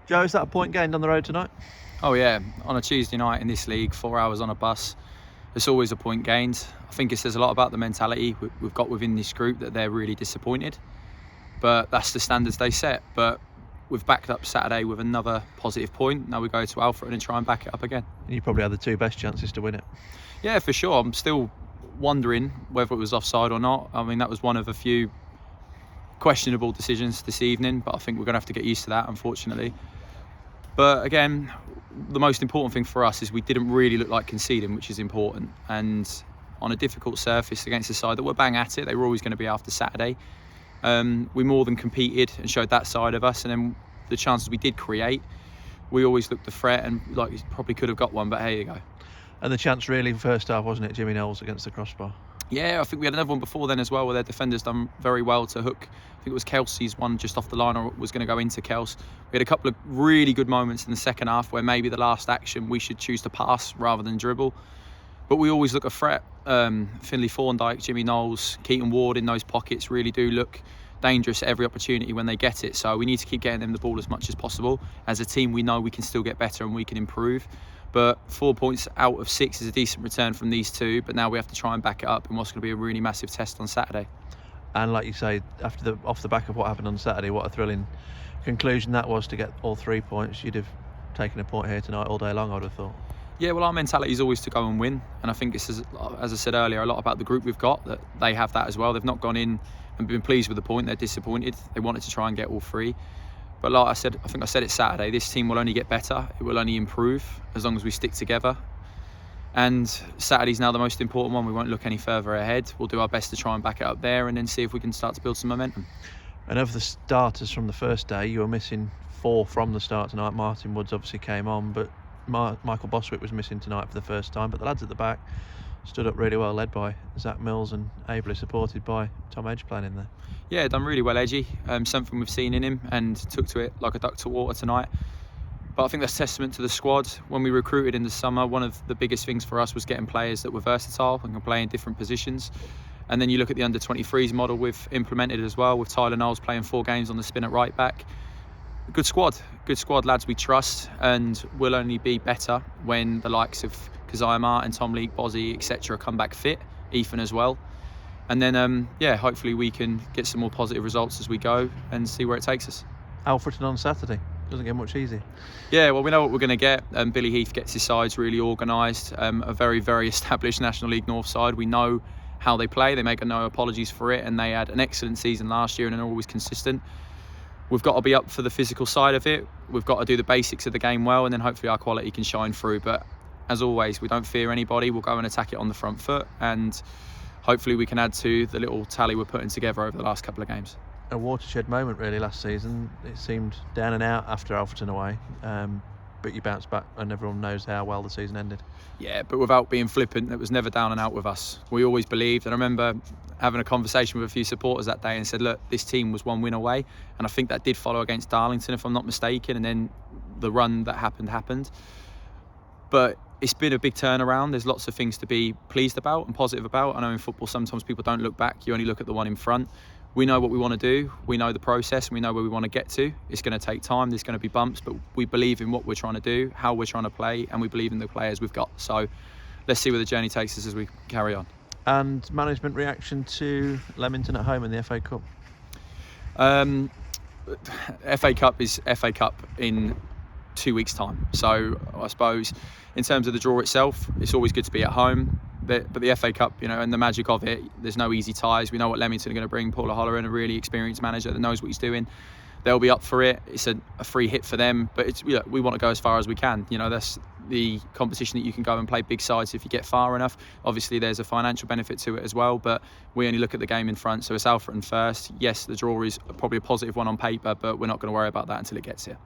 Joe, is that a point gained on the road tonight? Oh yeah, on a Tuesday night in this league, 4 hours on a bus, it's always a point gained. I think it says a lot about the mentality we've got within this group, that they're really disappointed. But that's the standards they set. But we've backed up Saturday with another positive point. Now we go to Alfred and try and back it up again. You probably had the two best chances to win it. Yeah, for sure. I'm still wondering whether it was offside or not. I mean, that was one of a few questionable decisions this evening, but I think we're going to have to get used to that, unfortunately. But again, the most important thing for us is we didn't really look like conceding, which is important. And on a difficult surface against a side that were bang at it, they were always going to be after Saturday. We more than competed and showed that side of us. And then the chances we did create, we always looked the threat and like probably could have got one, but here you go. And the chance really first half, wasn't it, Jimmy Knowles against the crossbar? Yeah, I think we had another one before then as well, where their defenders done very well to hook. I think it was Kelsey's one just off the line, or was going to go into Kels. We had a couple of really good moments in the second half where maybe the last action we should choose to pass rather than dribble. But we always look a threat. Finlay Thorndike, Jimmy Knowles, Keaton Ward in those pockets really do look dangerous at every opportunity when they get it. So we need to keep getting them the ball as much as possible. As a team, we know we can still get better and we can improve. But 4 points out of 6 is a decent return from these two. But now we have to try and back it up in what's going to be a really massive test on Saturday. And like you say, off the back of what happened on Saturday, what a thrilling conclusion that was to get all 3 points. You'd have taken a point here tonight all day long, I would have thought. Yeah, well, our mentality is always to go and win. And I think it's, as I said earlier, a lot about the group we've got, that they have that as well. They've not gone in and been pleased with the point. They're disappointed. They wanted to try and get all 3. But like I said, I think I said it Saturday, this team will only get better. It will only improve as long as we stick together. And Saturday's now the most important one. We won't look any further ahead. We'll do our best to try and back it up there and then see if we can start to build some momentum. And of the starters from the first day, you were missing 4 from the start tonight. Martin Woods obviously came on, but Michael Boswick was missing tonight for the first time. But the lads at the back stood up really well, led by Zach Mills and ably supported by Tom Edge playing in there. Yeah, done really well, Edgy. Something we've seen in him, and took to it like a duck to water tonight. But I think that's testament to the squad. When we recruited in the summer, one of the biggest things for us was getting players that were versatile and can play in different positions. And then you look at the under-23s model we've implemented as well, with Tyler Knowles playing 4 games on the spin at right back. Good squad, lads we trust, and we'll only be better when the likes of Keziah Martin, Tom Leake, Bozzy, etc. come back fit, Ethan as well. And then, hopefully we can get some more positive results as we go and see where it takes us. Alfreton on Saturday. Doesn't get much easier. Yeah, well, we know what we're going to get. Billy Heath gets his sides really organised. A very, very established National League North side. We know how they play. They make no apologies for it, and they had an excellent season last year and are always consistent. We've got to be up for the physical side of it. We've got to do the basics of the game well, and then hopefully our quality can shine through. But as always, we don't fear anybody. We'll go and attack it on the front foot, and hopefully we can add to the little tally we're putting together over the last couple of games. A watershed moment really last season. It seemed down and out after Alfreton away, but you bounced back, and everyone knows how well the season ended. Yeah, but without being flippant, it was never down and out with us. We always believed, and I remember having a conversation with a few supporters that day and said, look, this team was 1 win away, and I think that did follow against Darlington, if I'm not mistaken, and then the run that happened. But it's been a big turnaround. There's lots of things to be pleased about and positive about. I know in football sometimes people don't look back, you only look at the one in front. We know what we want to do, we know the process, and we know where we want to get to. It's going to take time, there's going to be bumps, but we believe in what we're trying to do, how we're trying to play, and we believe in the players we've got. So let's see where the journey takes us as we carry on. And management reaction to Leamington at home in the FA Cup? FA Cup is FA Cup in 2 weeks' time. So I suppose in terms of the draw itself, it's always good to be at home. But the FA Cup, and the magic of it, there's no easy ties. We know what Leamington are going to bring. Paul O'Halloran, a really experienced manager that knows what he's doing. They'll be up for it. It's a free hit for them. But we want to go as far as we can. That's the competition that you can go and play big sides if you get far enough. Obviously, there's a financial benefit to it as well. But we only look at the game in front. So it's Alfreton first. Yes, the draw is probably a positive one on paper, but we're not going to worry about that until it gets here.